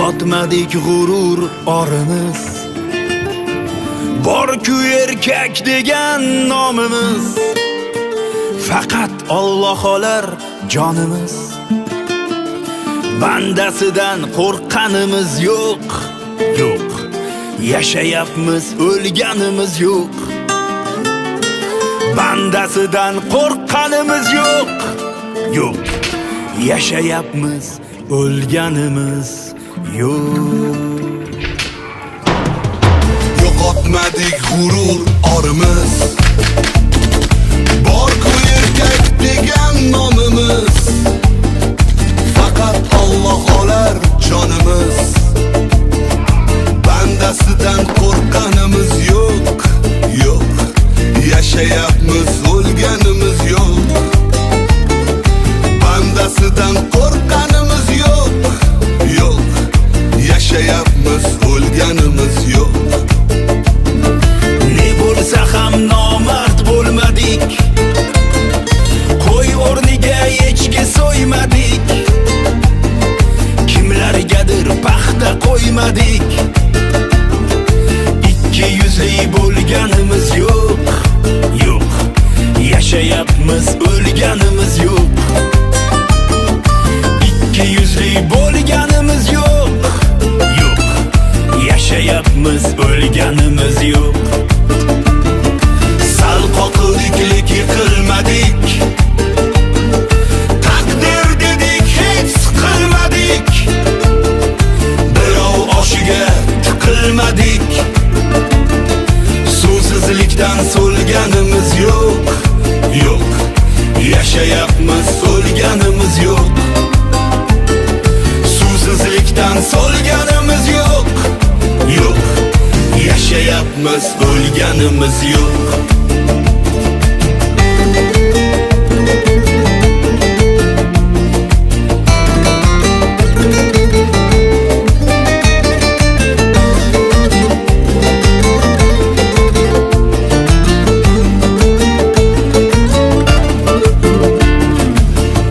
yo'qotmadik g'urur orimiz. Bor-ku erkak degan nomimiz, faqat Alloh olar jonimiz. Bandasidan qo'rqqanimiz yo'q, yo'q. Yashayapmiz, o'lganimiz yo'q. Bandasidan qo'rqqanimiz yo'q, yo'q. Yashayapmiz, o'lganimiz yo'q. Yo'qotmadik g'urur orimiz, bor-ku erkak degan nomimiz, faqat Alloh olar jonimiz. Bandasidan qo'rqqanimiz yo'q, yo'q. Yashayapmiz, o'lganimiz yo'q. Bandasidan qo'rqqanimiz yo'q, yo'q. Yashayapmiz, o'lganimiz yo'q. Ne bo'lsa ham nomard bo'lmadik, qo'y o'rniga echki so'ymadik, kimlargadir paxta qo'ymadik. Ikki yuzli bo'lganimiz yo'q, yo'q. Yashayapmiz, o'lganimiz yo'q. Ikki yuzli bo'lganimiz yo'q, yo'q. Yashayapmiz, o'lganimiz yo'q. Sal qoqildik, yiqilmadik, taqdir dedik, hech siqilmadik. Birov oshiga tiqilmadik. Suvsizlikdan so'lganimiz yo'q, yo'q. Yashayapmiz, o'lganimiz yo'q. Suvsizlikdan so'lganimiz yo'q, yo'q. Yashayapmiz, o'lganimiz yo'q.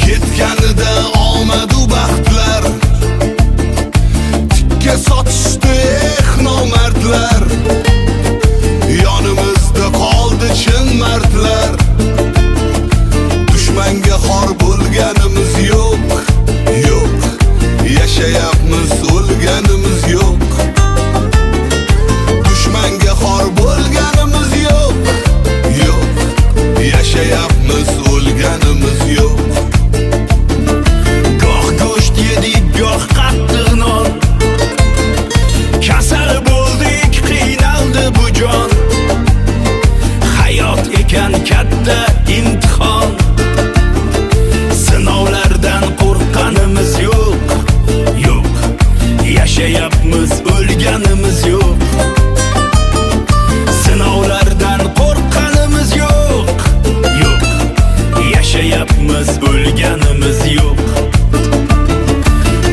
Ketganida omadu baxtlar, tikka sotishdi nomardlar. Yonimizda qoldi chin mardlar. Dushmanga xor bo'lganimiz yo'q, yo'q. Yashayapmiz, o'lganimiz yo'q. Dushmanga xor bo'lganimiz yo'q, yo'q. Yashayapmiz, o'lganimiz yo'q. Goh go'sht yedik, goh qattiq non, kasal bo'ldik, qiynaldi bu jon. Hayot ekan katta imtihon, sinovlardan qo'rqqanimiz yo'q, yo'q. Yashayapmiz, o'lganimiz yo'q. Sinovlardan qo'rqqanimiz yo'q, yo'q. Yashayapmiz, o'lganimiz yo'q.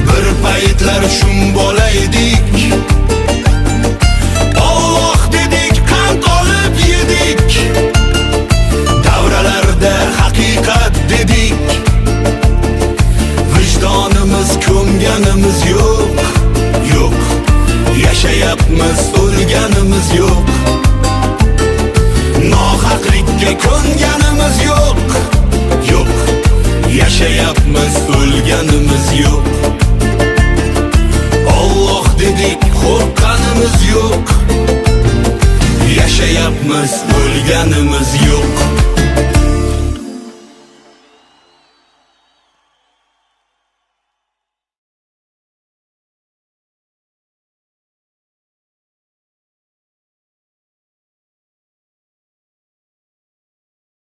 Bir paytlar shum bo'laydik, Alloh dedik, qand olib yedik. Davralarda haqiqat dedik, vijdonimiz ko'mganimiz yo'q, yo'q. Yashayapmiz, o'lganimiz yo'q. Nohaqlikka ko'nganimiz yo'q, yo'q. Yashayapmiz, o'lganimiz yo'q. Alloh dedik, qo'rqqanimiz yo'q. Yashayapmiz, o'lganimiz yo'q.